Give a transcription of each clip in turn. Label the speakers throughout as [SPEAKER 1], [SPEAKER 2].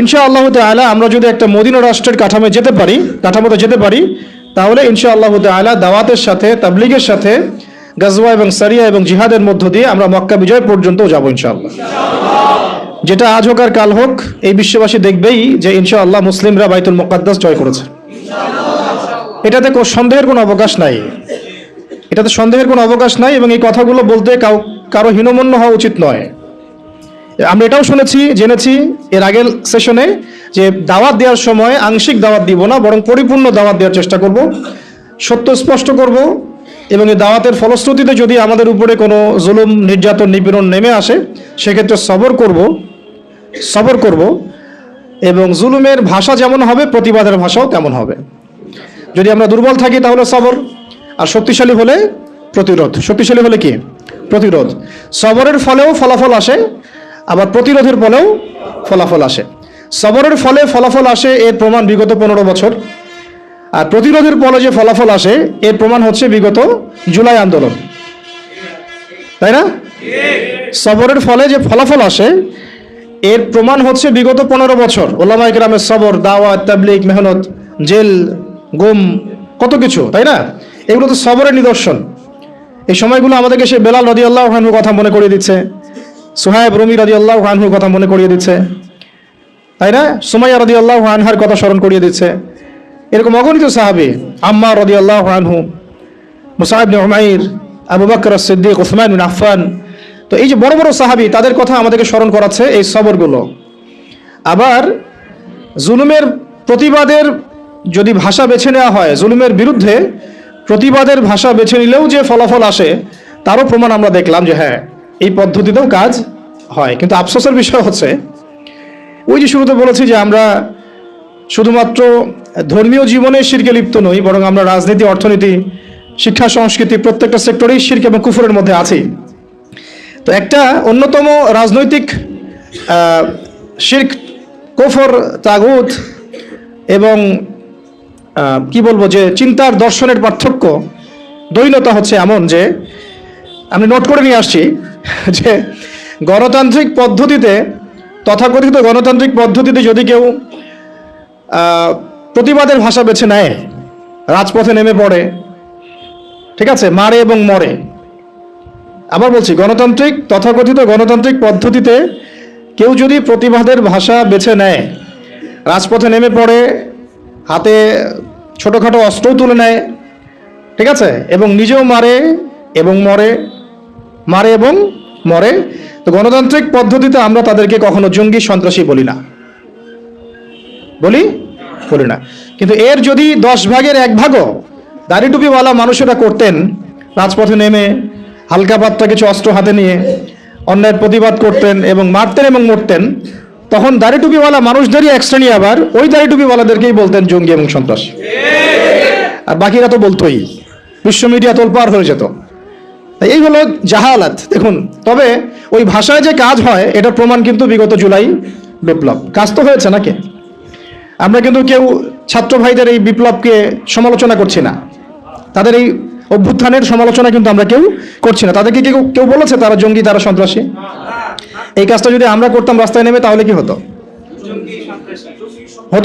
[SPEAKER 1] ইনশাআল্লাহ তাআলা আমরা যদি একটা মদিনা রাষ্ট্রের কাঠামোতে যেতে পারি তাহলে ইনশাআল্লাহ তাআলা দাওয়াতের সাথে তাবলীগের সাথে গাজওয়া এবং সারিয়া এবং জিহাদের মধ্য দিয়ে আমরা মক্কা বিজয় পর্যন্ত যাব ইনশাআল্লাহ। যেটা আজ হোক আর কাল হোক এই বিশ্ববাসী দেখবেই যে ইনশাআল্লাহ মুসলিমরা বাইতুল মুকাদ্দাস জয় করেছে। এটাতে সন্দেহের কোনো অবকাশ নাই এবং এই কথাগুলো বলতে কারো হীনমন্য হওয়া উচিত নয়। আমরা এটাও জেনেছি এর আগের সেশনে যে দাওয়াত দেওয়ার সময় আংশিক দাওয়াত দিব না, বরং পরিপূর্ণ দাওয়াত দেওয়ার চেষ্টা করব, সত্য স্পষ্ট করব এবং এই দাওয়াতের ফলশ্রুতিতে যদি আমাদের উপরে কোনো জুলুম, নির্যাতন, নিপীড়ন নেমে আসে সেক্ষেত্রে সবর করব এবং জুলুমের ভাষা যেমন হবে প্রতিবাদের ভাষাও তেমন হবে। যদি আমরা দুর্বল থাকি তাহলে সবর, আর শক্তিশালী হলে প্রতিরোধ। শক্তিশালী হলে কি? প্রতিরোধ। সবরের ফলেও ফলাফল আসে, আবার প্রতিরোধের ফলেও ফলাফল আসে। সবরের ফলে ফলাফল আসে এর প্রমাণ বিগত 15 বছর, আর প্রতিরোধের ফলে যে ফলাফল আসে এর প্রমাণ হচ্ছে বিগত জুলাই আন্দোলন, তাই না? সবরের ফলে যে ফলাফল আসে এর প্রমাণ হচ্ছে বিগত 15 বছর ওলামায়ে কেরামের সবর, দাওয়াত, তাবলীগ, মেহনত, জেল, গুম, কত কিছু, তাই না? এগুলো তো সবরের নিদর্শন। এই সময়গুলো আমাদেরকে সে বেলাল রাদিয়াল্লাহু আনহুর কথা মনে করিয়ে দিচ্ছে, সুহাইব রুমি রাদিয়াল্লাহু আনহুর কথা মনে করিয়ে দিচ্ছে, তাই না? সুমাইয়া রাদিয়াল্লাহু আনহার কথা স্মরণ করিয়ে দিচ্ছে। এরকম অগণিত সাহাবী, আম্মার রাদিয়াল্লাহু আনহু, মুসআব ইবনে উমাইর, আবু বকর as-সিদ্দিক, উসমান বিন আফফান। তো এই যে বড় বড় সাহাবী, তাদের কথা আমাদেরকে স্মরণ করাচ্ছে এই সবরগুলো। আবার জুলুমের প্রতিবাদের যদি ভাষা বেছে নেওয়া হয়, জুলুমের বিরুদ্ধে প্রতিবাদের ভাষা বেছে নিলেও যে ফলাফল আসে তারও প্রমাণ আমরা দেখলাম যে হ্যাঁ, এই পদ্ধতিতেও কাজ হয়। কিন্তু আফসোসের বিষয় হচ্ছে, ওই যে শুরুতে বলেছি যে আমরা শুধুমাত্র ধর্মীয় জীবনে শিরকে লিপ্ত নই, বরং আমরা রাজনীতি, অর্থনীতি, শিক্ষা, সংস্কৃতি প্রত্যেকটা সেক্টরেই শিরক এবং কুফরের মধ্যে আছি। তো একটা অন্যতম রাজনৈতিক শিরক, কুফর, তাগুত এবং কি বলবো যে চিন্তার দর্শনের পার্থক্য, দ্বৈনতা হচ্ছে এমন যে আমি নোট করে নিয়ে আসছি যে গণতান্ত্রিক পদ্ধতিতে, তথাকথিত গণতান্ত্রিক পদ্ধতিতে যদি কেউ প্রতিবাদের ভাষা বেছে নেয়, রাজপথে নেমে পড়ে, ঠিক আছে, মারে এবং মরে। আবার বলছি, তথাকথিত গণতান্ত্রিক পদ্ধতিতে কেউ যদি প্রতিবাদের ভাষা বেছে নেয়, রাজপথে নেমে পড়ে, হাতে ছোটোখাটো অস্ত্রও তুলে নেয়, ঠিক আছে, এবং নিজেও মারে এবং মরে, তো গণতান্ত্রিক পদ্ধতিতে আমরা তাদেরকে কখনো জঙ্গি, সন্ত্রাসী বলি না। কিন্তু এর যদি 10 ভাগের 1 ভাগও দাড়ি টুপিওয়ালা মানুষেরা করতেন, রাজপথে নেমে হালকা পাতলা কিছু অস্ত্র হাতে নিয়ে অন্যায়ের প্রতিবাদ করতেন এবং মারতেন এবং মরতেন, তখন দাড়ি টুপিওয়ালা মানুষদেরই এক শ্রেণী আবার ওই দাড়ি টুপিওয়ালাদেরকেই বলতেন জঙ্গি এবং সন্ত্রাসী, আর বাকিরা তো বলতোই, বিশ্ব মিডিয়া তোলপাড় হয়ে যেত। এই হলো জাহালাত। দেখুন, তবে ওই ভাষায় যে কাজ হয় এটার প্রমাণ কিন্তু বিগত জুলাই বিপ্লব। কাজ তো হয়েছে নাকি? আমরা কিন্তু কেউ ছাত্র ভাইদের এই বিপ্লবকে সমালোচনা করছি না, তাদের এই অভ্যুত্থানের সমালোচনা কিন্তু আমরা কেউ করছি না। তাদেরকে কেউ বলেছে তারা জঙ্গি, তারা সন্ত্রাসী? এই কাজটা যদি আমরা করতাম রাস্তায় নেমে, তাহলে কি হতো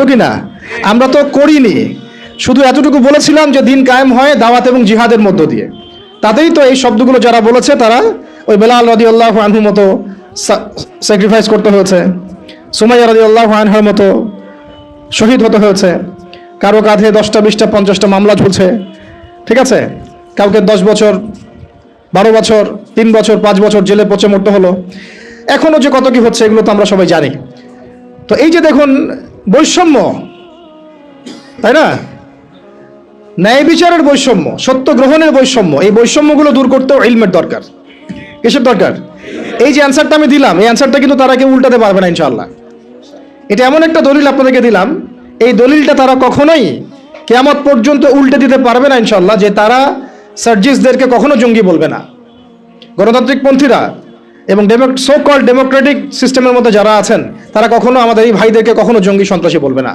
[SPEAKER 1] কি না? আমরা তো করিনি, শুধু এতটুকু বলেছিলাম যে দিন কায়েম হয় দাওয়াত এবং জিহাদের মধ্য দিয়ে। তাতেই তো এই শব্দগুলো যারা বলেছে তারা ওই বেলাল রাদিয়াল্লাহু আনহুর মতো স্যাক্রিফাইস করতে হয়েছে, সুমাইয়া রাদিয়াল্লাহু আনহার মতো শহীদ হতে হয়েছে, কারো কাঁধে 10টা, 20টা, 50টা মামলা ঝুলছে, ঠিক আছে, কাউকে 10 বছর, 12 বছর, 3 বছর, 5 বছর জেলে পচে মরতে হলো। এখনো যে কত কি হচ্ছে এগুলো তো আমরা সবাই জানি। তো এই যে দেখুন বৈষম্য, তাই না, ন্যায় বিচারের বৈষম্য, সত্য গ্রহণের বৈষম্য, এই বৈষম্যগুলো দূর করতেও ইলমের দরকার। কিসের দরকার? এই যে অ্যান্সারটা আমি দিলাম, এই অ্যান্সারটা কিন্তু তারা কেউ উল্টাতে পারবে না ইনশাআল্লাহ। এটা এমন একটা দলিল আপনাদেরকে দিলাম, এই দলিলটা তারা কখনোই কিয়ামত পর্যন্ত উল্টে দিতে পারবে না ইনশাআল্লাহ, যে তারা সার্জিসদেরকে কখনো জঙ্গি বলবে না। গণতান্ত্রিক পন্থীরা এবং সো কল্ড ডেমোক্রেটিক সিস্টেমের মধ্যে যারা আছেন তারা কখনো আমাদের এই ভাইদেরকে কখনো জঙ্গি, সন্ত্রাসী বলবে না,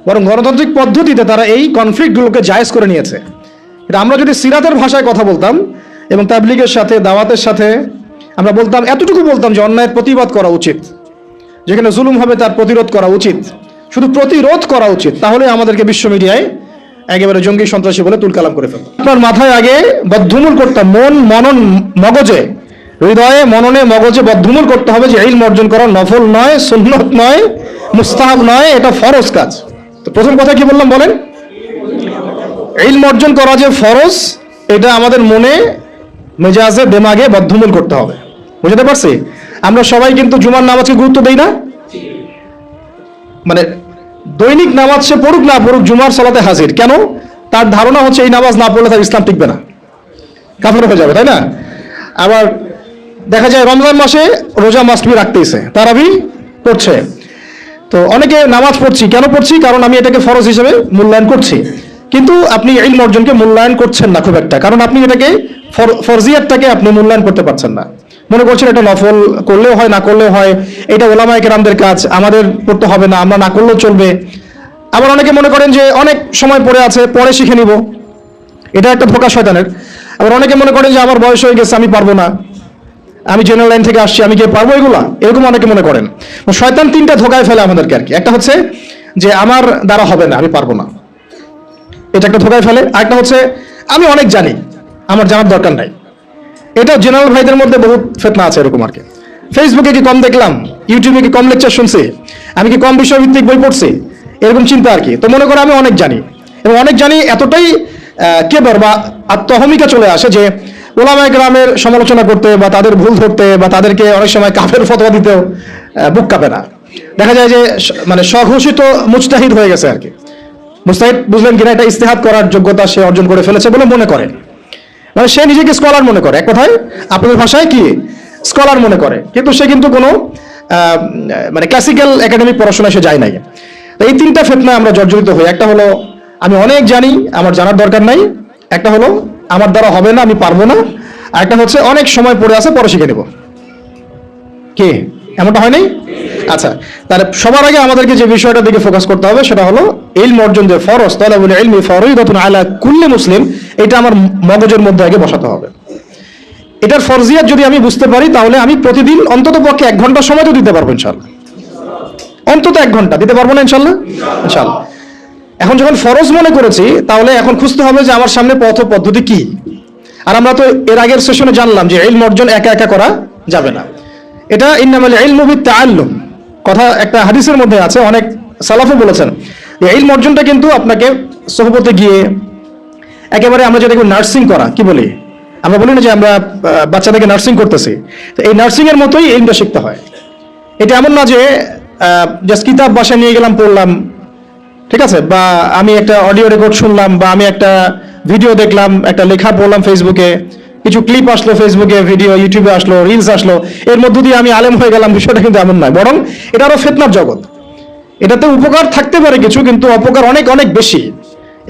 [SPEAKER 1] বরং গণতান্ত্রিক পদ্ধতিতে তারা এই কনফ্লিক্টগুলোকে জায়েজ করে নিয়েছে। এটা আমরা যদি সিরাতের ভাষায় কথা বলতাম এবং তাবলীগের সাথে, দাওয়াতের সাথে আমরা বলতাম, এতটুকু বলতাম যে অন্যায়ের প্রতিবাদ করা উচিত, যেখানে জুলুম হবে তার প্রতিরোধ করা উচিত, শুধু প্রতিরোধ করা উচিত, তাহলে আমাদেরকে বিশ্ব মিডিয়ায় একেবারে জঙ্গি সন্ত্রাসী বলে তুলকালাম করে ফেলবে। আপনার মাথায় আগে বদ্ধমূল করতে, মনন মগজে, হৃদয়ে মননে মগজে বদ্ধমূল করতে হবে যে ইলম অর্জন করা নফল নয়, সুন্নত নয়, মুস্তাহাব নয়, এটা ফরজ কাজ। তো প্রথম কথা কি বললাম বলেন? ইলম অর্জন করা যে ফরজ, এটা আমাদের মনে, মেজাজে, দেমাগে বদ্ধমূল করতে হবে। বুঝতে পারছি? আমরা সবাই কিন্তু জুমার নামাজকে গুরুত্ব দেই না, মানে দৈনিক নামাজ সে পড়ুক না পড়ুক জুমার সালাতে হাজির। কেন? তার ধারণা হচ্ছে এই নামাজ না পড়লে তার ইসলাম টিকবে না, কাফের হয়ে যাবে, তাই না? আবার দেখা যায় রমজান মাসে রোজা মাস্টবি রাখতেইছে, তারাবি করছে। তো অনেকে নামাজ পড়ছি, কেন পড়ছি? কারণ আমি এটাকে ফরজ হিসেবে মূল্যায়ন করছি। কিন্তু আপনি ইলম অর্জনকে মূল্যায়ন করছেন না খুব একটা, কারণ আপনি এটাকে ফরজিয়াতটাকে আপনি মূল্যায়ন করতে পারছেন না। মনে করছেন এটা নফল, করলেও হয় না করলেও হয়, এটা ওলামায়ে কেরামদের কাজ, আমাদের পড়তে হবে না, আমরা না করলেও চলবে। আবার অনেকে মনে করেন যে অনেক সময় পড়ে আছে, পরে শিখে নিব, এটা একটা ধোঁকা শয়তানের। আবার অনেকে মনে করেন যে আমার বয়স হয়ে গেছে, আমি পারবো না, আমি জেনারেল লাইন থেকে আসছি, আমি কি পারবো এগুলা, এরকম অনেকে মনে করেন। শয়তান তিনটা ধোঁকায় ফেলে আমাদেরকে আর কি। একটা হচ্ছে যে আমার দ্বারা হবে না, আমি পারবো না, এটা একটা ধোঁকায় ফেলে। আরেকটা হচ্ছে আমি অনেক জানি, আমার জানার দরকার নাই। এটা জেনারেল ভাইদের মধ্যে বহুত ফিতনা আছে এরকম আর কি। ফেসবুকে কি কম দেখলাম, ইউটিউবে কি কম লেকচার শুনছি, আমি কি কম বিষয়ভিত্তিক বই পড়ছি, এরকম চিন্তা আর কি। তো মনে করো আমি অনেক জানি, এবং অনেক জানি এতটাই কেবর বা আত্মহমিকা চলে আসে যে ওলামায়ে কেরামের সমালোচনা করতে বা তাদের ভুল ধরতে বা তাদেরকে অনেক সময় কাফের ফতোয়া দিতেও বুক কাঁপে না। দেখা যায় যে মানে স্বঘোষিত মুজতাহিদ হয়ে গেছে আর কি। মুজতাহিদ বুঝলেন কিনা, এটা ইজতিহাদ করার যোগ্যতা সে অর্জন করে ফেলেছে বলে মনে করে, মানে সে নিজেকে স্কলার মনে করে, এক কথায় আপনাদের ভাষায় কি স্কলার মনে করে, কিন্তু সে কিন্তু কোনো মানে ক্লাসিক্যাল একাডেমিক পড়াশোনায় সে যায় নাই। এই তিনটা ফিতনায় আমরা জর্জরিত হই। একটা হলো আমি অনেক জানি, আমার জানার দরকার নাই। একটা হলো আমার দ্বারা হবে না, আমি পারবো না। আর একটা হচ্ছে অনেক সময় পড়ে আছে, পরে শিখে নেব। কি এমনটা হয় নাই? আচ্ছা, তাহলে সবার আগে আমাদেরকে যে বিষয়টার দিকে ফোকাস করতে হবে সেটা হলো ইলম অর্জন যে ফরজ, তালাবুল ইলমি ফরিদাতুন আলা কুল্লি মুসলিম, এটা আমার মগজের মধ্যে আগে বসাতে হবে। এটার ফরজিয়াত যদি আমি বুঝতে পারি, তাহলে আমি প্রতিদিন অন্তত পক্ষে 1 ঘন্টা সময় তো দিতে পারবো ইনশাআল্লাহ। অন্তত 1 ঘন্টা দিতে পারবো না ইনশাআল্লাহ? ইনশাআল্লাহ। এখন যখন ফরজ মনে করেছি, তাহলে এখন খুঁজতে হবে যে আমার সামনে পথ পদ্ধতি কি। আর আমরা তো এর আগের সেশনে জানলাম যে ইলম অর্জন একা একা করা যাবে না। এটা ইন্নামাল ইলমু বিত্তাআল্লুম কথা একটা হাদিসের মধ্যে আছে, অনেক সালাফও বলেছেন যে ইলম অর্জনটা কিন্তু আপনাকে সোহবতে গিয়ে একেবারে, আমরা যেটা নার্সিং করা কি বলি, আমরা বলি না যে আমরা বাচ্চাদেরকে নার্সিং করতেছি, তো এই নার্সিং এর মতোই ইলমটা শিখতে হয়। এটা এমন না যে জাস্ট কিতাব বাসায় নিয়ে গেলাম পড়লাম, ঠিক আছে, বা আমি একটা অডিও রেকর্ড শুনলাম, বা আমি একটা ভিডিও দেখলাম, একটা লেখা পড়লাম ফেসবুকে, কিছু ক্লিপ আসলো ফেসবুকে, ভিডিও ইউটিউবে আসলো, রিলস আসলো, এর মধ্য দিয়ে আমি আলেম হয়ে গেলাম। বিষয়টা কিন্তু এমন নয়, বরং এটা আরো ফিতনার জগৎ। এটাতে উপকার থাকতে পারে কিছু, কিন্তু অপকার অনেক অনেক বেশি।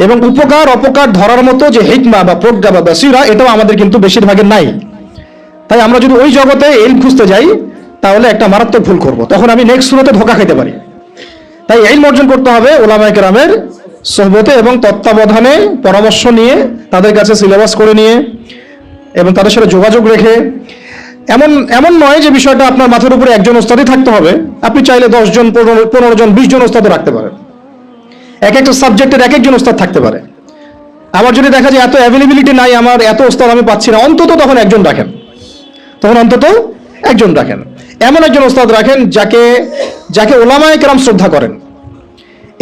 [SPEAKER 1] এবং উপকার অপকার ধরার মতো যে হিকমা বা প্রজ্ঞা বা বাসিরা, এটাও আমাদের কিন্তু বেশিরভাগের নাই। তাই আমরা যদি ওই জগতে ইলম খুঁজতে যাই, তাহলে একটা মারাত্মক ভুল করব, তখন আমি নেক্সট সুরতে ধোঁকা খেতে পারি। তাই ইলম অর্জন করতে হবে ওলামায়ে কেরামের সোহবতে এবং তত্ত্বাবধানে, পরামর্শ নিয়ে, তাদের কাছে সিলেবাস করে নিয়ে এবং তাদের সাথে যোগাযোগ রেখে। এমন এমন নয় যে বিষয়টা আপনার মাথার উপরে একজন ওস্তাদই থাকতে হবে, আপনি চাইলে 10 জন 15 জন 20 জন ওস্তাদও রাখতে পারেন। এক একটা সাবজেক্টের এক একজন ওস্তাদ থাকতে পারে। আবার যদি দেখা যায় এত অ্যাভেলেবিলিটি নাই, আমার এত ওস্তাদ আমি পাচ্ছি না, অন্তত তখন একজন রাখেন, এমন একজন ওস্তাদ রাখেন যাকে ওলামায়ে কেরাম শ্রদ্ধা করেন।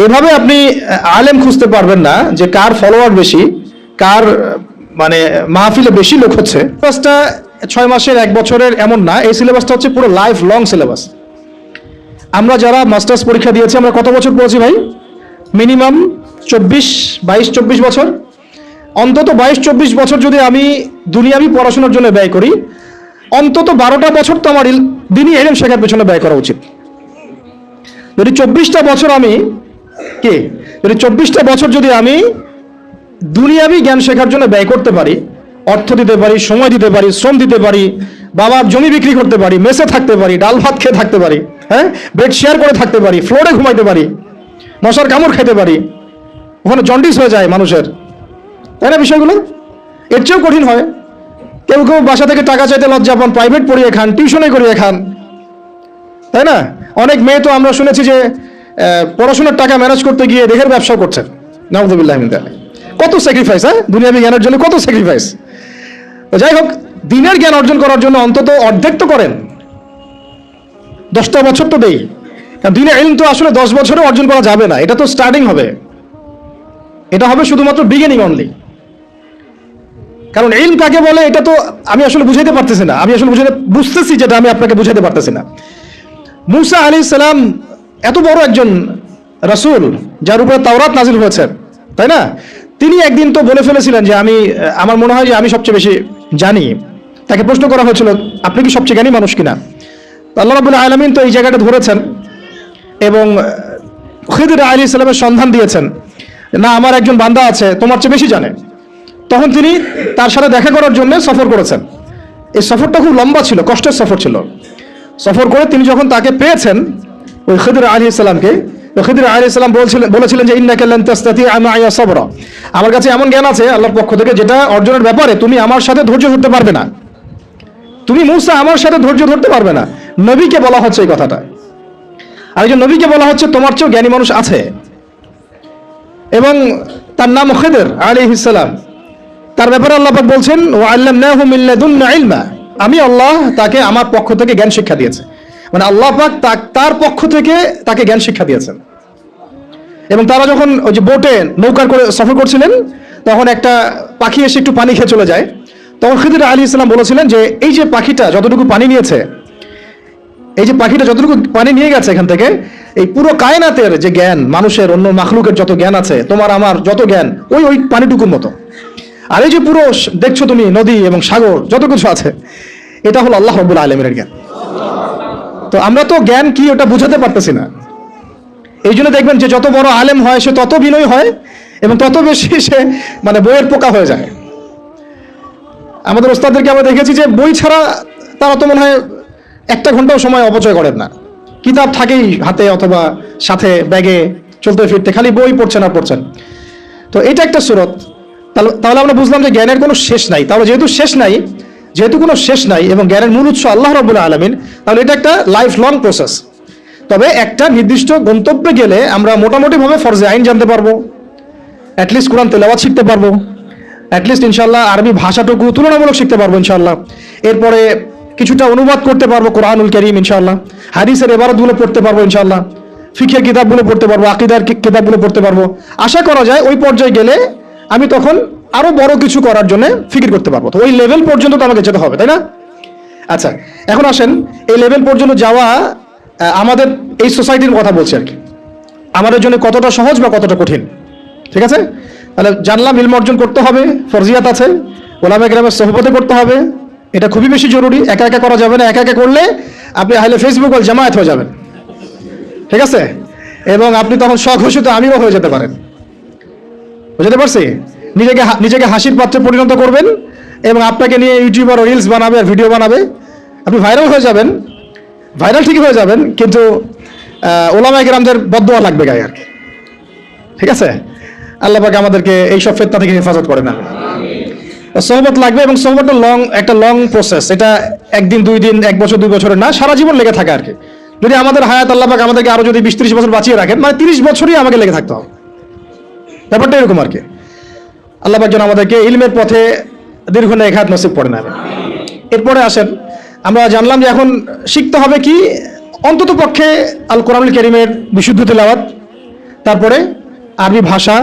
[SPEAKER 1] এভাবে আপনি আলেম খুঁজতে পারবেন না যে কার ফলোয়ার বেশি, কার মানে মাহফিলে বেশি লোক হচ্ছে। সিলেবাসটা 6 মাসের 1 বছরের এমন না, এই সিলেবাসটা হচ্ছে পুরো লাইফ লং সিলেবাস। আমরা যারা মাস্টার্স পরীক্ষা দিয়েছি, আমরা কত বছর পড়েছি ভাই? মিনিমাম 22-24 বছর। অন্তত 22-24 বছর যদি আমি দুনিয়াবি পড়াশোনার জন্য ব্যয় করি, অন্তত 12টা বছর তো আমার দিনই ইলম শেখার পেছনে ব্যয় করা উচিত। যদি 24টা বছর যদি আমি দুনিয়াবি জ্ঞান শেখার জন্য ব্যয় করতে পারি, অর্থ দিতে পারি, সময় দিতে পারি, শ্রম দিতে পারি, বাবার জমি বিক্রি করতে পারি, মেসে থাকতে পারি, ডাল ভাত খেয়ে থাকতে পারি, হ্যাঁ, বেড শেয়ার করে থাকতে পারি, ফ্লোরে ঘুমাইতে পারি, মশার কামড় খেতে পারি, ওখানে জন্ডিস হয়ে যায় মানুষের, তাই না? বিষয়গুলো এর চেয়েও কঠিন হয়। কেউ কেউ বাসা থেকে টাকা চাইতে লজ্জা পান, প্রাইভেট পড়িয়ে খান, টিউশনে করিয়ে খান, তাই না? অনেক মেয়ে তো আমরা শুনেছি যে পড়াশোনার টাকা ম্যানেজ করতে গিয়ে দেহের ব্যবসা করছেন, নাউযুবিল্লাহি মিন যালিক। কত স্যাক্রিফাইস, হ্যাঁ, দুনিয়াবি জ্ঞানের জন্য কত স্যাক্রিফাইস। তো যাই হোক, দিনের জ্ঞান অর্জন করার জন্য অন্তত অর্ধেক তো করেন, 10টা বছর তো দেই। কারণ দিনের ইলম তো আসলে 10 বছরে অর্জন করা যাবে না, এটা তো স্টার্টিং হবে, এটা হবে শুধুমাত্র বিগিনিং অনলি। কারণ ইলম কাকে বলে এটা তো আমি আসলে বুঝাইতে পারতেছি না, আমি আসলে বুঝতেছি যেটা আমি আপনাকে বুঝাইতে পারতেছি না। মুসা আলাইহিস সালাম এত বড় একজন রাসূল যার উপরে তাওরাত নাজিল হয়েছে, তাই না? তিনি একদিন তো বলে ফেলেছিলেন যে আমার মনে হয় যে আমি সবচেয়ে বেশি জানি। তাকে প্রশ্ন করা হয়েছিল, আপনি কি সবচেয়ে জ্ঞানী মানুষ কিনা? আল্লাহ রাব্বুল আলামিন তো এই জায়গাটা ধরেছেন এবং খিদর আলাইহিস সালামের সন্ধান দিয়েছেন, না আমার একজন বান্দা আছে তোমার চেয়ে বেশি জানে। তখন তিনি তার সাথে দেখা করার জন্য সফর করেছেন। এই সফরটা খুব লম্বা ছিল, কষ্টের সফর ছিল। সফর করে তিনি যখন তাকে পেয়েছেন, ওই খিদর আলাইহিস সালামকে, খিদর আলাইহিস সালাম বলেছিলেন যে ইন্নাকা লান তাসতাতিআ মা'আ সাবরা, আমার কাছে এমন জ্ঞান আছে আল্লাহর পক্ষ থেকে যেটা অর্জনের ব্যাপারে তুমি আমার সাথে ধৈর্য ধরতে পারবে না। তুমি মুসা আমার সাথে ধৈর্য ধরতে পারবে না। নবীকে বলা হচ্ছে এই কথাটা। আর একজন নবীকে বলা হচ্ছে তোমার চেয়েও জ্ঞানী মানুষ আছে, এবং তার নাম খিদর আলাইহিস সালাম। তার ব্যাপারে আল্লাহ পাক বলছেন ওয়া আল্লামনাহু মিন লাদুন্না ইলমা, আমি আল্লাহ তাকে আমার পক্ষ থেকে জ্ঞান শিক্ষা দিয়েছে। মানে আল্লাহ পাক তার পক্ষ থেকে তাকে জ্ঞান শিক্ষা দিয়েছেন। এবং তারা যখন ওই যে বোটে নৌকার করে সফর করছিলেন, তখন একটা পাখি এসে একটু পানি খেয়ে চলে যায়। তখন খিদর আলাইহিস সালাম বলেছিলেন যে এই যে পাখিটা যতটুকু পানি নিয়েছে, এই যে পাখিটা যতটুকু পানি নিয়ে গেছে এখান থেকে, এই পুরো কায়নাতের যে জ্ঞান, মানুষের অন্য মাখলুকের যত জ্ঞান আছে, তোমার আমার যত জ্ঞান ওই পানিটুকুর মতো। আর এই যে পুরো দেখছো তুমি নদী এবং সাগর যত কিছু আছে, এটা হলো আল্লাহ রাব্বুল আলামিনের জ্ঞান। তো আমরা তো জ্ঞান কি ওটা বুঝাতে পারতেছি না। এই জন্য দেখবেন যে যত বড় আলেম হয় সে তত বিনয়ী হয় এবং তত বেশি সে মানে বইয়ের পোকা হয়ে যায়। আমাদের ওস্তাদদেরকে আমরা দেখেছি যে বই ছাড়া তারা তো মনে হয় 1 ঘন্টাও সময় অপচয় করেন না। কিতাব থাকেই হাতে অথবা সাথে ব্যাগে, চলতে ফিরতে খালি বই পড়ছেন আর পড়ছেন। তো এটা একটা সুরত। তাহলে আমরা বুঝলাম যে জ্ঞানের কোনো শেষ নাই। তাহলে যেহেতু কোনো শেষ নাই এবং জ্ঞানের মূল উৎস আল্লাহ রাব্বুল আলামিন, তাহলে এটা একটা লাইফ লং প্রসেস। তবে একটা নির্দিষ্ট গন্তব্যে গেলে আমরা মোটামুটিভাবে ফরজে আইন জানতে পারবো, অ্যাটলিস্ট কোরআন তেলাওয়াত শিখতে পারবো, অ্যাটলিস্ট ইনশাআল্লাহ আরবি ভাষাটুকু তুলনামূলক শিখতে পারবো ইনশাআল্লাহ। এরপরে কিছুটা অনুবাদ করতে পারবো কোরআনুল কারীম ইনশাআল্লাহ, হাদিসের ইবারতগুলো পড়তে পারবো ইনশাআল্লাহ, ফিকহের কিতাবগুলো পড়তে পারবো, আকীদার কিতাবগুলো পড়তে পারবো। আশা করা যায় ওই পর্যায়ে গেলে আমি তখন আরো বড় কিছু করার জন্য ফিকির করতে পারবো। তো ওই লেভেল পর্যন্ত তো আমাকে যেতে হবে, তাই না? আচ্ছা, এখন আসেন এই লেভেল পর্যন্ত যাওয়া আমাদের এই সোসাইটির কথা বলছি আর কি, আমাদের জন্য কতটা সহজ বা কতটা কঠিন। ঠিক আছে, তাহলে জানলাম ইলম অর্জন করতে হবে, ফরজিয়াত আছে, ওলামায়ে কেরামের সোহবতে করতে হবে, এটা খুবই বেশি জরুরি। একা একা করা যাবে না, একা একা করলে আপনি আহলে ফেসবুক ওয়াল জামায়াত হয়ে যাবেন। ঠিক আছে, এবং আপনি তখন স্বঘোষিত আমিরও হয়ে যেতে পারেন। বুঝতে পারছি? নিজেকে হাসির পাত্রে পরিণত করবেন এবং আপনাকে নিয়ে ইউটিউবার রিলস বানাবে আর ভিডিও বানাবে, আপনি ভাইরাল হয়ে যাবেন। ভাইরাল ঠিকই হয়ে যাবেন, কিন্তু ওলামায়ে কেরামদের বদদুয়া লাগবে গায়ে আর কি। ঠিক আছে, আল্লাহ পাক আমাদেরকে এই সব ফিতনা থেকে হেফাজত করে না। সোহবত লাগবে এবং সোহবতটা একটা লং প্রসেস। এটা 1 দিন 2 দিন 1 বছর 2 বছরের না, সারা জীবন লেগে থাকে আর কি। যদি আমাদের হায়াত আল্লাহ পাক আমাদেরকে আরো যদি 20-30 বছর বাঁচিয়ে রাখেন, মানে 30 বছরই আমাকে লেগে থাকতে হবে। ব্যাপারটা এরকম আর কি। আল্লাহ পাক যেন আমাদেরকে ইলমের পথে দীর্ঘ নেখাত নসিব করে নেবে। এরপরে আসেন, আমরা জানলাম যে এখন শিখতে হবে কি, অন্তত পক্ষে আল কোরআনুল কারীমের বিশুদ্ধ তেলাওয়াত, তারপরে আরবি ভাষা,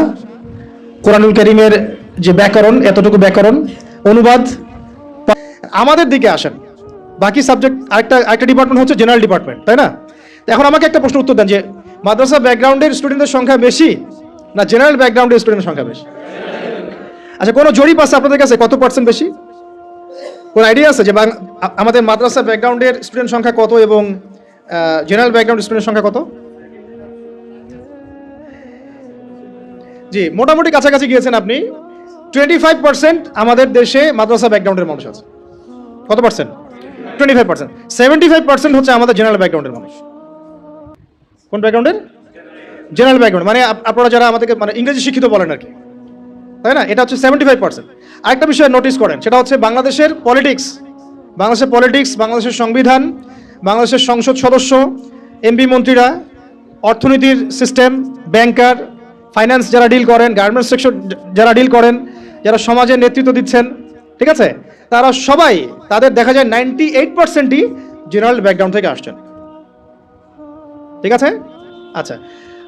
[SPEAKER 1] কোরআনুল কারীমের যে ব্যাকরণ, এতটুকু ব্যাকরণ, অনুবাদ। আমাদের দিকে আসেন, বাকি সাবজেক্ট আরেকটা ডিপার্টমেন্ট হচ্ছে জেনারেল ডিপার্টমেন্ট, তাই না? এখন আমাকে একটা প্রশ্ন উত্তর দেন যে মাদ্রাসা ব্যাকগ্রাউন্ডের স্টুডেন্টদের সংখ্যা বেশি না জেনারেল ব্যাকগ্রাউন্ডের স্টুডেন্টের সংখ্যা বেশি? আচ্ছা, কোনো জরিপ আছে আপনাদের কাছে কত পার্সেন্ট বেশি? কোন আইডিয়া আছে যে আমাদের মাদ্রাসা ব্যাকগ্রাউন্ডের স্টুডেন্ট সংখ্যা কত এবং জেনারেল ব্যাকগ্রাউন্ড স্টুডেন্টের সংখ্যা কত? জি, মোটামুটি কাছাকাছি গিয়েছেন আপনি। 25% আমাদের দেশে মাদ্রাসা ব্যাকগ্রাউন্ডের মানুষ আছে। কত পার্সেন্ট? 25%। 75% হচ্ছে আমাদের জেনারেল ব্যাকগ্রাউন্ডের মানুষ। কোন ব্যাকগ্রাউন্ডের? জেনারেল ব্যাকগ্রাউন্ড, মানে আপনারা যারা আমাদেরকে মানে ইংরেজি শিক্ষিত বলেন আর কি, তাই না? এটা হচ্ছে 75%। আরেকটা বিষয় নোটিস করেন, সেটা হচ্ছে বাংলাদেশের পলিটিক্স, বাংলাদেশের সংবিধান, বাংলাদেশের সংসদ সদস্য, এমপি মন্ত্রীরা, অর্থনীতির সিস্টেম, ব্যাংকার, ফাইন্যান্স যারা ডিল করেন, গার্মেন্টস সেক্টর যারা ডিল করেন, যারা সমাজের নেতৃত্ব দিচ্ছেন, ঠিক আছে, তারা সবাই তাদের দেখা যায় 98%ই জেনারেল ব্যাকগ্রাউন্ড থেকে আসছেন। ঠিক আছে, আচ্ছা,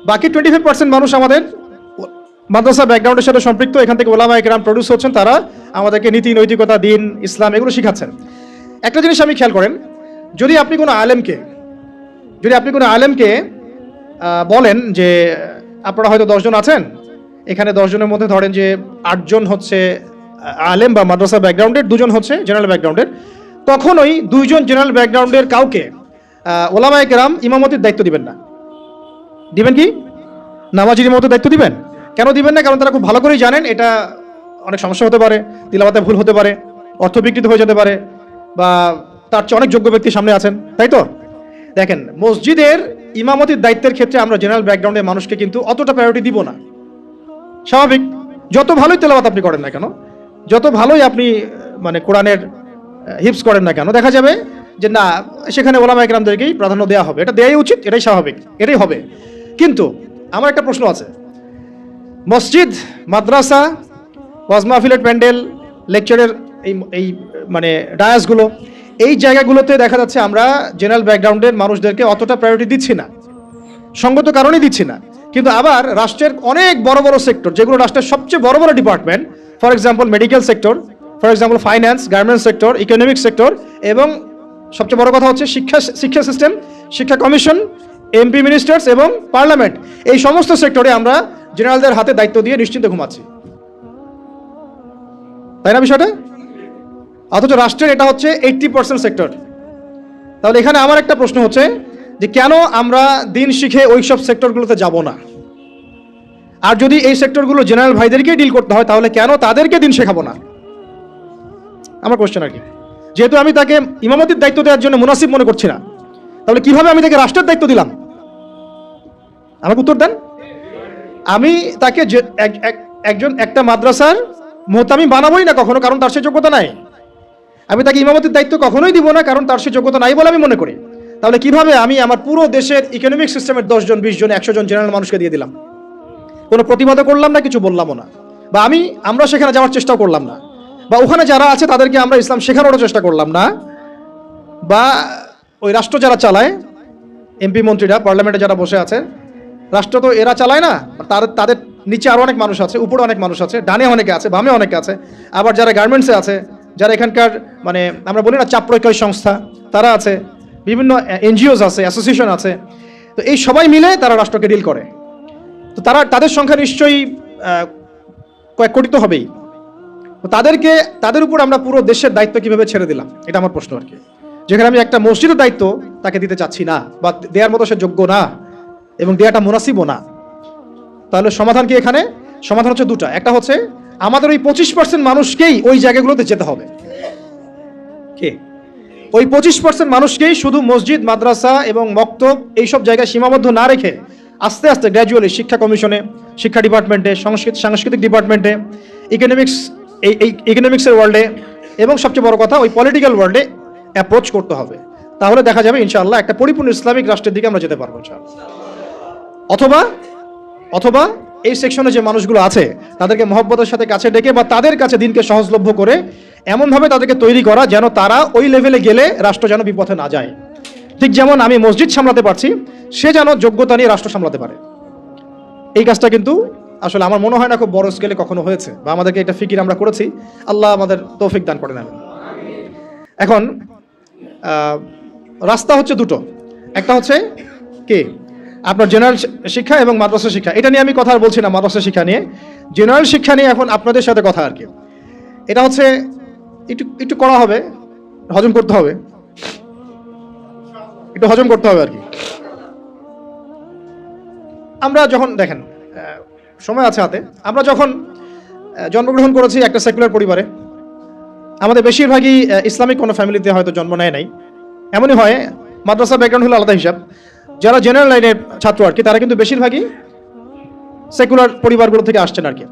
[SPEAKER 1] বাকি 25% মানুষ আমাদের মাদ্রাসা ব্যাকগ্রাউন্ডের সাথে সম্পৃক্ত, এখান থেকে ওলামায়ে কেরাম প্রডিউস হচ্ছেন, তারা আমাদেরকে নীতি নৈতিকতা, দিন, ইসলাম এগুলো শিখাচ্ছেন। একটা জিনিস আমি খেয়াল করেন, যদি আপনি কোনো আলেমকে বলেন যে আপনারা হয়তো 10 জন আছেন, এখানে 10 জনের মধ্যে ধরেন যে 8 জন হচ্ছে আলেম বা মাদ্রাসা ব্যাকগ্রাউন্ডের, 2 জন হচ্ছে জেনারেল ব্যাকগ্রাউন্ডের, তখনই 2 জন জেনারেল ব্যাকগ্রাউন্ডের কাউকে ওলামায়ে কেরাম ইমামতির দায়িত্ব দিবেন না। দিবেন কি? নামাজির মতো দায়িত্ব দিবেন? কেন দিবেন না? কারণ তারা খুব ভালো করেই জানেন এটা অনেক সমস্যা হতে পারে, তিলাওয়াতে ভুল হতে পারে, অর্থ বিকৃত হয়ে যেতে পারে, বা তার চেয়ে অনেক যোগ্য ব্যক্তি সামনে আছেন, তাই তো? দেখেন, মসজিদের ইমামতির দায়িত্বের ক্ষেত্রে আমরা জেনারেল ব্যাকগ্রাউন্ডের মানুষকে কিন্তু অতটা প্রায়োরিটি দিব না। স্বাভাবিক, যত ভালোই তেলাওয়াত আপনি করেন না কেন, যত ভালোই আপনি মানে কোরআনের হিফজ করেন না কেন, দেখা যাবে যে না, সেখানে ওলামায়ে কেরামদেরকেই প্রাধান্য দেওয়া হবে। এটা দেওয়াই উচিত, এটাই স্বাভাবিক, এটাই হবে। কিন্তু আমার একটা প্রশ্ন আছে, মসজিদ, মাদ্রাসা, ওয়াজ মাহফিলের প্যান্ডেল, লেকচারের এই মানে ডায়াসগুলো, এই জায়গাগুলোতে দেখা যাচ্ছে আমরা জেনারেল ব্যাকগ্রাউন্ডের মানুষদেরকে অতটা প্রায়োরিটি দিচ্ছি না, সঙ্গত কারণেই দিচ্ছি না। কিন্তু আবার রাষ্ট্রের অনেক বড় বড় সেক্টর, যেগুলো রাষ্ট্রের সবচেয়ে বড় বড় department, for example medical sector, for example finance, garments sector, economic sector, এবং সবচেয়ে বড় কথা হচ্ছে শিক্ষা সিস্টেম, শিক্ষা কমিশন, এমপি মিনিস্টার্স এবং পার্লামেন্ট, এই সমস্ত সেক্টরে আমরা জেনারেলদের হাতে দায়িত্ব দিয়ে নিশ্চিন্তে ঘুমাচ্ছি, তাই না বিষয়টা? অথচ রাষ্ট্রের এটা হচ্ছে 80% সেক্টর। তাহলে এখানে আমার একটা প্রশ্ন হচ্ছে যে কেন আমরা দিন শিখে ওই সব সেক্টরগুলোতে যাব না? আর যদি এই সেক্টরগুলো জেনারেল ভাইদেরকেই ডিল করতে হয়, তাহলে কেন তাদেরকে দিন শেখাবো না? আমার কোশ্চেন আর কি। যেহেতু আমি তাকে ইমামতির দায়িত্ব দেওয়ার জন্য মুনাসিব মনে করছি না, তাহলে কিভাবে আমি তাকে রাষ্ট্রের দায়িত্ব দিলাম? আমাকে উত্তর দেন। আমি তাকে একটা মাদ্রাসার মোহতামিম বানাবোই না কখনো, কারণ তার সে যোগ্যতা নাই। আমি তাকে ইমামতির দায়িত্ব কখনোই দিব না, কারণ তার সে যোগ্যতা নাই বলে আমি মনে করি। তাহলে কিভাবে আমি আমার পুরো দেশের ইকোনমিক সিস্টেমের 10 জন, 20 জন, 100 জন জেনারেল মানুষকে দিয়ে দিলাম? কোনো প্রতিবাদও করলাম না, কিছু বললামও না, বা আমরা সেখানে যাওয়ার চেষ্টাও করলাম না, বা ওখানে যারা আছে তাদেরকে আমরা ইসলাম শেখানোরও চেষ্টা করলাম না, বা ওই রাষ্ট্র যারা চালায়, এমপি মন্ত্রীরা, পার্লামেন্টে যারা বসে আছে, রাষ্ট্র তো এরা চালায় না, তাদের নিচে আরও অনেক মানুষ আছে, উপরে অনেক মানুষ আছে, ডানে অনেকে আছে, বামে অনেকে আছে, আবার যারা গার্মেন্টসে আছে, যারা এখানকার মানে আমরা বলি না চাপ প্রয়োগকারী সংস্থা, তারা আছে, বিভিন্ন এনজিওস আছে, অ্যাসোসিয়েশন আছে, তো এই সবাই মিলে তারা রাষ্ট্রকে ডিল করে। তো তাদের সংখ্যা নিশ্চয়ই কয়েক কোটি তো হবেই। তো তাদের উপর আমরা পুরো দেশের দায়িত্ব কিভাবে ছেড়ে দিলাম, এটা আমার প্রশ্ন আর কি। যেখানে আমি একটা মসজিদের দায়িত্ব তাকে দিতে চাচ্ছি না, বা দেওয়ার মতো সে যোগ্য না, এবং দেওয়াটা মুনাসিবও না। তাহলে সমাধান কি এখানে? সমাধান হচ্ছে দুটা। একটা হচ্ছে আমাদের ওই 25% মানুষকেই ওই জায়গাগুলোতে যেতে হবে। কে? ওই 25% মানুষকেই শুধু মসজিদ, মাদ্রাসা এবং মক্তব এইসব জায়গায় সীমাবদ্ধ না রেখে আস্তে আস্তে গ্র্যাজুয়ালি শিক্ষা কমিশনে, শিক্ষা ডিপার্টমেন্টে, সাংস্কৃতিক ডিপার্টমেন্টে, ইকোনমিক্সের ওয়ার্ল্ডে, এবং সবচেয়ে বড় কথা ওই পলিটিক্যাল ওয়ার্ল্ডে অ্যাপ্রোচ করতে হবে। তাহলে দেখা যাবে ইনশাআল্লাহ একটা পরিপূর্ণ ইসলামিক রাষ্ট্রের দিকে আমরা যেতে পারবো ইনশাআল্লাহ। অথবা এই সেকশনে যে মানুষগুলো আছে তাদেরকে মহব্বতের সাথে কাছে ডেকে, বা তাদের কাছে দিনকে সহজলভ্য করে এমনভাবে তাদেরকে তৈরি করা যেন তারা ওই লেভেলে গেলে রাষ্ট্র যেন বিপথে না যায়। ঠিক যেমন আমি মসজিদ সামলাতে পারছি, সে যেন যোগ্যতা নিয়ে রাষ্ট্র সামলাতে পারে। এই কাজটা কিন্তু আসলে আমার মনে হয় না খুব বড় স্কেলে কখনো হয়েছে, বা আমাদেরকে এটা ফিকির আমরা করেছি। আল্লাহ আমাদের তৌফিক দান করেন। এখন রাস্তা হচ্ছে দুটো। একটা হচ্ছে কি আপনার জেনারেল শিক্ষা এবং মাদ্রাসা শিক্ষা, এটা নিয়ে আমি কথা বলছি না। মাদ্রাসা শিক্ষা নিয়ে, জেনারেল শিক্ষা নিয়ে এখন আপনাদের সাথে কথা আর কি। এটা হচ্ছে একটু করা হবে, হজম করতে হবে, একটু হজম করতে হবে আর কি। আমরা যখন দেখেন সময় আছে হাতে, আমরা যখন জন্মগ্রহণ করেছি একটা সেকুলার পরিবারে, আমাদের বেশিরভাগই ইসলামিক কোনো ফ্যামিলিতে হয়তো জন্ম নেয় নাই। এমনই হয়, মাদ্রাসা ব্যাকগ্রাউন্ড হলো আলাদা হিসাব। যারা জেনারেল লাইনের ছাত্র আর কি, তারা কিন্তু বেশিরভাগই সেকুলার পরিবারগুলো থেকে আসছেন আর কি।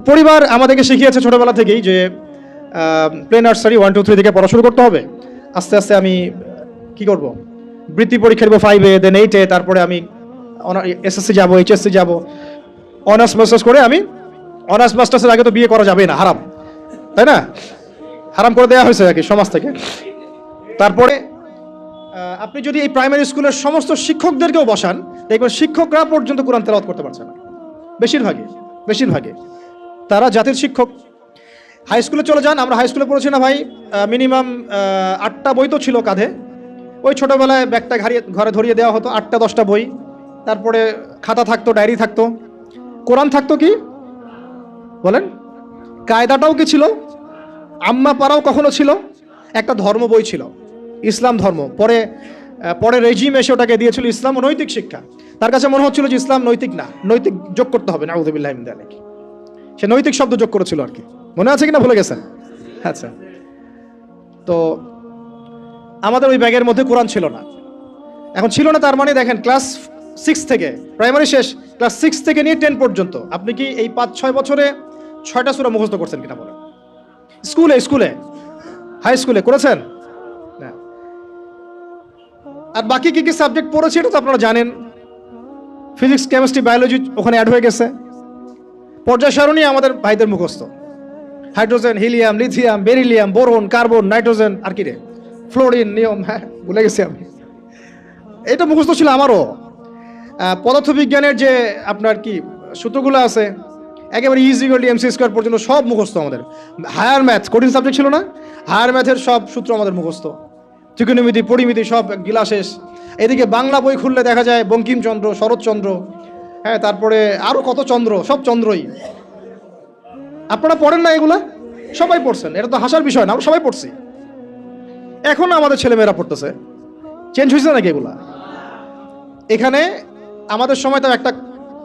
[SPEAKER 1] পরিবার আমাদেরকে শিখিয়েছে ছোটবেলা থেকেই যে প্লে নার্সারি 1 2 3 থেকে পড়া শুরু করতে হবে, আস্তে আস্তে আমি কি করব, বৃত্তি পরীক্ষা দেবো 5-এ, দেন 8-এ, তারপরে আমি এসএসসি যাবো, এইচএসসি যাবো, অনার্স মাস্টার্স করে আমি অনার্স মাস্টার্সের আগে তো বিয়ে করা যাবে না, হারাম, তাই না? হারাম করে দেওয়া হয়েছে আর কি সমাজ থেকে। তারপরে আপনি যদি এই প্রাইমারি স্কুলের সমস্ত শিক্ষকদেরকেও বসান, দেখবেন শিক্ষকরা পর্যন্ত কোরআন তেলাওয়াত করতে পারছে না, বেশিরভাগে তারা জাতির শিক্ষক। হাই স্কুলে চলে যান, আমরা হাই স্কুলে পড়েছি না ভাই, মিনিমাম 8টা বই তো ছিল কাঁধে, ওই ছোটোবেলায় ব্যাগটা ঘরে ধরিয়ে দেওয়া হতো, 8টা-10টা বই, তারপরে খাতা থাকতো, ডায়েরি থাকতো, কোরআন থাকতো, কি বলেন, কায়দাটাও কি ছিল, আম্মা পাড়াও কখনো ছিল, একটা ধর্ম বই ছিল, ইসলাম ধর্ম। পরে রেজিম এসে ওটাকে দিয়েছিল ইসলাম ও নৈতিক শিক্ষা। তার কাছে মনে হচ্ছিল যে ইসলাম নৈতিক না, নৈতিক যোগ করতে হবে, নাউযুবিল্লাহি মিন যালিক। সে নৈতিক শব্দ যোগ করেছিল আর কি, মনে আছে কিনা ভুলে গেছেন? আচ্ছা, তো আমাদের ওই ব্যাগের মধ্যে কোরআন ছিল না। এখন ছিল না তার মানে দেখেন, ক্লাস 6 থেকে, প্রাইমারি শেষ, ক্লাস 6 থেকে নিয়ে 10 পর্যন্ত আপনি কি এই 5-6 বছরে 6টা সূরা মুখস্থ করছেন কিনা বলেন? স্কুলে হাই স্কুলে করেছেন না? আর বাকি কি কি সাবজেক্ট পড়েছি এটা তো আপনারা জানেন, ফিজিক্স, কেমিস্ট্রি, বায়োলজি ওখানে অ্যাড হয়ে গেছে। পর্যায় সারণী আমাদের ভাইদের মুখস্থ, hydrogen, helium, lithium, beryllium, boron, carbon, nitrogen, আর কি রে, ফ্লোরিন, নিয়ম, হ্যাঁ ভুলে গেছি আমি, এটা মুখস্থ ছিল আমারও। পদার্থবিজ্ঞানের যে আপনার কি সূত্রগুলো আছে, একেবারে ইজি এমসি স্কোয়ার পর্যন্ত সব মুখস্থ আমাদের। হায়ার ম্যাথ, কঠিন সাবজেক্ট ছিল না, হায়ার ম্যাথের সব সূত্র আমাদের মুখস্থ, ত্রিকোণমিতি, পরিমিতি সব গিলা শেষ। এদিকে বাংলা বই খুললে দেখা যায় বঙ্কিমচন্দ্র, শরৎচন্দ্র, হ্যাঁ, তারপরে আরও কত চন্দ্র, সব চন্দ্রই। আপনারা পড়েন না এগুলা? সবাই পড়ছেন, এটা তো হাসার বিষয় না, আমরা সবাই পড়ছি। এখন আমাদের ছেলেমেয়েরা পড়তেছে, চেঞ্জ হয়েছে নাকি এগুলা? এখানে আমাদের সময় তো একটা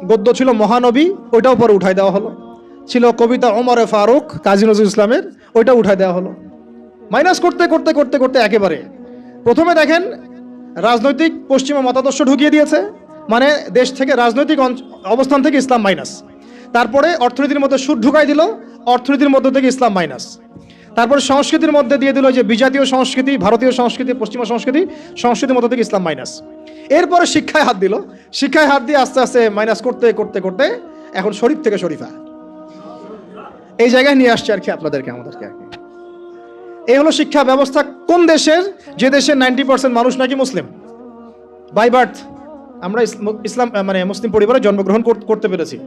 [SPEAKER 1] গদ্য ছিল মহানবী, ওইটাও পরে উঠাই দেওয়া হলো। ছিল কবিতা ওমরে ফারুক, কাজী নজরুল ইসলামের, ওইটা উঠাই দেওয়া হলো। মাইনাস করতে করতে করতে করতে একেবারে প্রথমে দেখেন রাজনৈতিক পশ্চিমা মতাদর্শ ঢুকিয়ে দিয়েছে, মানে দেশ থেকে রাজনৈতিক অবস্থান থেকে ইসলাম মাইনাস। তারপরে অর্থনীতির মধ্যে সুদ ঢুকাই দিল, অর্থনীতির মধ্যে থেকে ইসলাম মাইনাস। তারপরে সংস্কৃতির মধ্যে দিয়ে দিল যে বিজাতীয় সংস্কৃতি, ভারতীয় সংস্কৃতি, পশ্চিমা সংস্কৃতি, সংস্কৃতির মধ্যে থেকে ইসলাম মাইনাস। এরপরে শিক্ষায় হাত দিল, শিক্ষায় হাত দিয়ে আস্তে আস্তে মাইনাস করতে করতে করতে এখন শরীফ থেকে শরীফা, এই জায়গায় নিয়ে আসছে আর কি আপনাদেরকে, আমাদেরকে আর কি। এই হলো শিক্ষা ব্যবস্থা কোন দেশের, যে দেশের 90% মানুষ নাকি মুসলিম বাই বার্থ। আমরা ইসলাম মানে মুসলিম পরিবারে জন্মগ্রহণ করতে পেরেছি।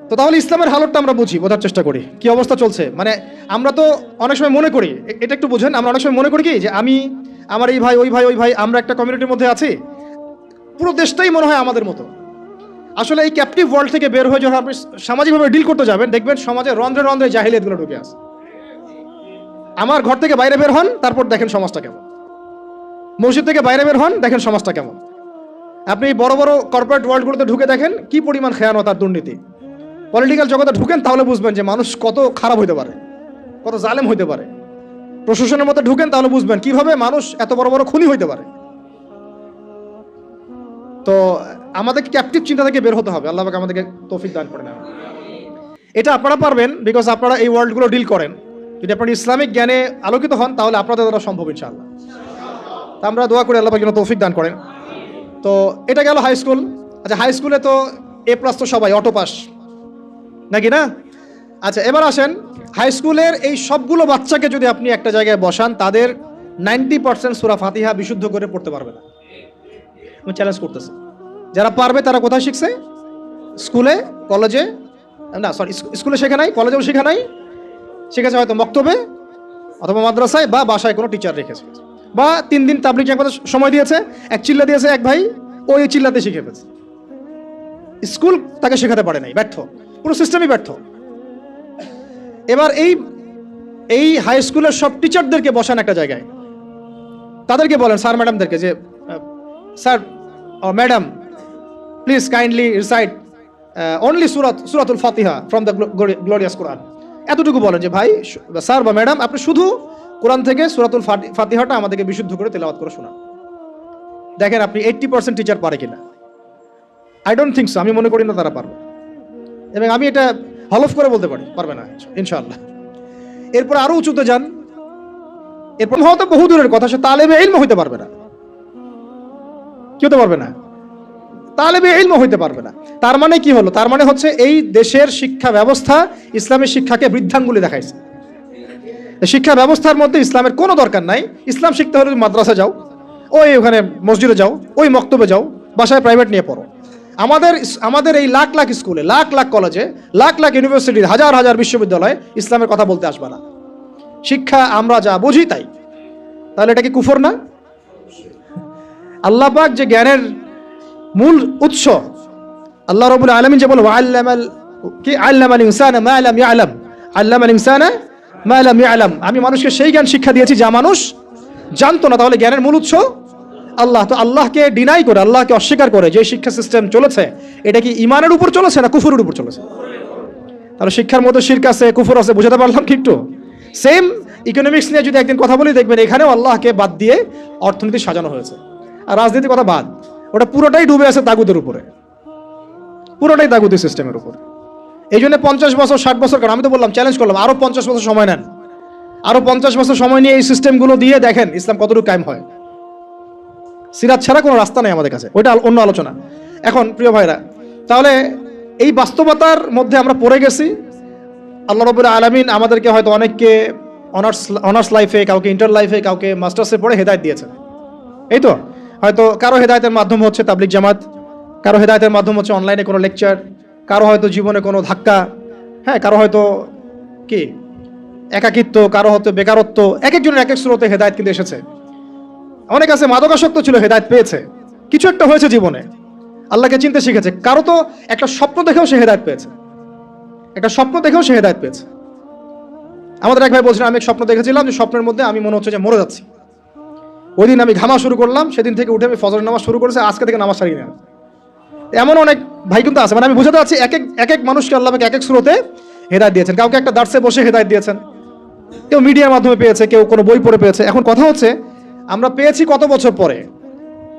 [SPEAKER 1] তো তাহলে ইসলামের হালতটা আমরা বুঝি, বোঝার চেষ্টা করি কি অবস্থা চলছে। মানে আমরা তো অনেক সময় মনে করি, এটা একটু বুঝেন, আমরা অনেক সময় মনে করি কি যে আমি, আমার এই ভাই, ওই ভাই, ওই ভাই, আমরা একটা কমিউনিটির মধ্যে আছি, পুরো দেশটাই মনে হয় আমাদের মতো। আসলে এই ক্যাপটিভ ওয়ার্ল্ড থেকে বের হয়ে যখন আপনি সামাজিকভাবে ডিল করতে যাবেন, দেখবেন সমাজে রন্ধ্রে রন্ধ্রে জাহিলিয়াতগুলো ঢুকে আছে। আমার ঘর থেকে বাইরে বের হন, তারপর দেখেন সমাজটা কেমন। মসজিদ থেকে বাইরে বের হন, দেখেন সমাজটা কেমন। আপনি বড় বড় কর্পোরেট ওয়ার্ল্ডগুলোতে ঢুকে দেখেন কি পরিমাণ খেয়ানত আর দুর্নীতি। পলিটিক্যাল জগতে ঢুকেন, তাহলে বুঝবেন যে মানুষ কত খারাপ হইতে পারে, কত জালেম হইতে পারে। প্রশাসনের মধ্যে ঢুকেন, তাহলে বুঝবেন কিভাবে মানুষ এত বড় বড় খুনি হইতে পারে। তো আমাদেরকে ক্যাপটিভ চিন্তা থেকে বের হতে হবে, আল্লাহ পাক আমাদেরকে তৌফিক দান করেন। এটা আপনারা পারবেন, বিকজ আপনারা এই ওয়ার্ল্ডগুলো ডিল করেন। যদি আপনারা ইসলামিক জ্ঞানে আলোকিত হন, তাহলে আপনাদের দ্বারা সম্ভব ইনশাআল্লাহ। তা আমরা দোয়া করি আল্লাহ পাক যেন তৌফিক দান করেন। তো এটা গেল হাই স্কুল। আচ্ছা, হাই স্কুলে তো A+ তো সবাই অটো পাস নাকি না? আচ্ছা, এবার আসেন, হাই স্কুলের এই সবগুলো বাচ্চাকে যদি আপনি একটা জায়গায় বসান, তাদের 90% সূরা ফাতিহা বিশুদ্ধ করে পড়তে পারবে না। আমি চ্যালেঞ্জ করতেছি, যারা পারবে তারা কোথায় শিখছে? স্কুলে, কলেজে, না সরি, স্কুলে শেখা নাই, কলেজেও শেখা নাই, শিখেছে হয়তো মক্তবে অথবা মাদ্রাসায়, বা বাসায় কোনো টিচার রেখেছে, বা 3 দিন তাবলিগ একবার সময় দিয়েছে, এক চিল্লা দিয়েছে এক ভাই, ওই চিল্লাতে শিখে ফেলছে। স্কুল তাকে শেখাতে পারে নাই, ব্যর্থ, পুরো সিস্টেমই ব্যর্থ। এবার এই হাই স্কুলের সব টিচারদেরকে বসান একটা জায়গায়, তাদেরকে বলেন, স্যার ম্যাডামদেরকে, যে sir madam please kindly recite only সূরাতুল ফাতিহা ফ্রম দ্য গ্লোরিয়াস কোরআন। এতটুকু বলেন যে ভাই, স্যার বা ম্যাডাম, আপনি শুধু কোরআন থেকে সূরাতুল ফাতিহাটা আমাদেরকে বিশুদ্ধ করে তেলাওয়াত করে শোনান। দেখেন আপনি 80% টিচার পারে কিনা। আই ডোন্ট থিঙ্ক সো, আমি মনে করি না তারা পারবে, এবং আমি এটা হলফ করে বলতে পারি পারবে না ইনশাআল্লাহ। এরপর আরো উঁচুতে যান, এরপর হয়তো বহু দূরের কথা, সে তালেবে ইলম হইতে পারবে না, কি হতে পারবে না? তালেবে ইলম হইতে পারবে না। তার মানে কি হলো? তার মানে হচ্ছে এই দেশের শিক্ষা ব্যবস্থা ইসলামী শিক্ষাকে বৃদ্ধাঙ্গুলি দেখাইছে। শিক্ষা ব্যবস্থার মধ্যে ইসলামের কোনো দরকার নাই। ইসলাম শিখতে হলে মাদ্রাসা যাও, ওই ওখানে মসজিদে যাও, ওই মক্তবে যাও, বাসায় প্রাইভেট নিয়ে পড়ো। আমাদের এই লাখ লাখ স্কুলে, লাখ লাখ কলেজে, লাখ লাখ ইউনিভার্সিটি, হাজার হাজার বিশ্ববিদ্যালয়ে ইসলামের কথা বলতে আসবে না। শিক্ষা আমরা যা বুঝি তাই। তাহলে এটা কি কুফর না? আল্লাহ পাক যে জ্ঞানের মূল উৎস, আল্লাহ রাব্বুল আলামিন যে বলে আল্লামাল ইনসানা মা লাম ইয়ালাম, আল্লামাল ইনসানা মা লাম ইয়ালাম, আমি মানুষকে সেই জ্ঞান শিক্ষা দিয়েছি যা মানুষ জানতো না। তাহলে জ্ঞানের মূল উৎস আল্লাহ। তো আল্লাহকে ডিনাই করে, আল্লাহকে অস্বীকার করে যে শিক্ষা সিস্টেম চলেছে, এটা কি ইমানের উপর চলেছে না কুফরের উপর চলেছে? তাহলে শিক্ষার মধ্যে শিরক আছে, কুফর আছে, বুঝাতে পারলাম কি একটু? সেম ইকোনমিক্স নিয়ে যদি একদিন কথা বলি, দেখবেন এখানেও আল্লাহকে বাদ দিয়ে অর্থনীতি সাজানো হয়েছে। আর রাজনীতির কথা বাদ, ওটা পুরোটাই ডুবে আছে তাগুদের উপরে, পুরোটাই তাগুতি সিস্টেমের উপর। এই জন্য 50 বছর 60 বছর, কারণ আমি তো বললাম, চ্যালেঞ্জ করলাম, আরো 50 বছর সময় নেন, আরো 50 বছর সময় নিয়ে এই সিস্টেমগুলো দিয়ে দেখেন ইসলাম কতটুকু কায়েম হয়। সিরাত ছাড়া কোনো রাস্তা নেই আমাদের কাছে, ওইটা অন্য আলোচনা। এখন প্রিয় ভাইরা, তাহলে এই বাস্তবতার মধ্যে আমরা পড়ে গেছি। আল্লাহ রাব্বুল আলামিন আমাদেরকে হয়তো অনেককে অনার্স লাইফে, কাউকে ইন্টার লাইফে, কাউকে মাস্টার্সে পড়ে হেদায়েত দিয়েছেন। এই তো হয়তো কারো হেদায়েতের মাধ্যম হচ্ছে তাবলিগ জামাত, কারো হেদায়েতের মাধ্যম হচ্ছে অনলাইনে কোনো লেকচার, কারো হয়তো জীবনে কোনো ধাক্কা, হ্যাঁ, কারো হয়তো কি একাকিত্ব, কারো হয়তো বেকারত্ব, এক একজনের এক এক স্রোতে হেদায়েত কিন্তু এসেছে। অনেক আছে মাদকাসক্ত ছিল, হেদায়েত পেয়েছে, কিছু একটা হয়েছে জীবনে, আল্লাহকে চিনতে শিখেছে। কারো তো একটা স্বপ্ন দেখেও সে হেদায়েত পেয়েছে, একটা স্বপ্ন দেখেও সে হেদায়েত পেয়েছে। আমাদের এক ভাই বলছিলেন, আমি এক স্বপ্ন দেখেছিলাম যে স্বপ্নের মধ্যে আমি মনে হচ্ছে যে মরে যাচ্ছি। ওই দিন আমি ঘামা শুরু করলাম, সেদিন থেকে উঠে আমি ফজর নামাজ শুরু করেছি, আজকে থেকে নামাজ ছাড়ি না। এমন অনেক ভাই কিন্তু আছে, মানে আমি বুঝাতে পারছি এক এক মানুষকে আল্লাহ এক এক স্রোতে হেদায়েত দিয়েছেন। কাউকে একটা দার্সে বসে হেদায়েত দিয়েছেন, কেউ মিডিয়ার মাধ্যমে পেয়েছে, কেউ কোনো বই পড়ে পেয়েছে। এখন কথা হচ্ছে আমরা পেয়েছি কত বছর পরে?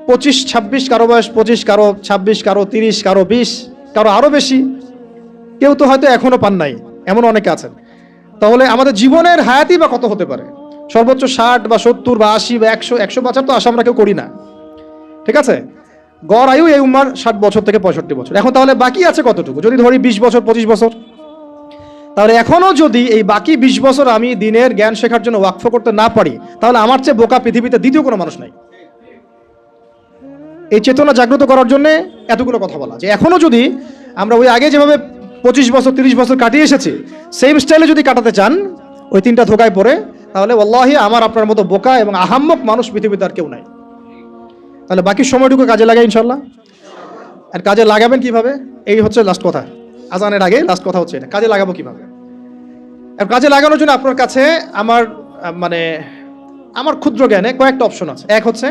[SPEAKER 1] 25 26, কারো বয়স 25, কারো 26, কারো 30, কারো 20, কারো আরো বেশি, কেউ তো হয়তো এখনো পান নাই, এমন অনেকে আছেন। তাহলে আমাদের জীবনের হায়াতি বা কত হতে পারে? সর্বোচ্চ 60 বা 70 বা 80 বা 100 বছর তো আশা আমরা কেউ করি না, ঠিক আছে? গড় আয়ু এই উম্মার 60 বছর থেকে 65 বছর। এখন তাহলে বাকি আছে কতটুকু? যদি ধরি 20 বছর 25 বছর, তাহলে এখনো যদি এই বাকি 20 বছর আমি দিনের জ্ঞান শেখার জন্য ওয়াকফ করতে না পারি, তাহলে আমার চেয়ে বোকা পৃথিবীতে দ্বিতীয় কোনো মানুষ নাই। এই চেতনা জাগ্রত করার জন্য এতগুলো কথা বলা, যে এখনো যদি আমরা ওই আগে যেভাবে 25 বছর 30 বছর কাটিয়ে এসেছি, সেম স্টাইলে যদি কাটাতে চান ওই 3টা ধোকায় পড়ে, তাহলে ওয়াল্লাহি আমার আপনার মতো বোকা এবং আহাম্মক মানুষ পৃথিবীতে আর কেউ নাই। তাহলে বাকি সময়টুকু কাজে লাগাই ইনশাল্লাহ। আর কাজে লাগাবেন কিভাবে? এই হচ্ছে লাস্ট কথা, আজানের আগে লাস্ট কথা হচ্ছে এটা, কাজে লাগাবো কিভাবে। আর কাজে লাগানোর জন্য আপনার কাছে আমার ক্ষুদ্র জ্ঞানে কয়েকটা অপশন আছে। এক হচ্ছে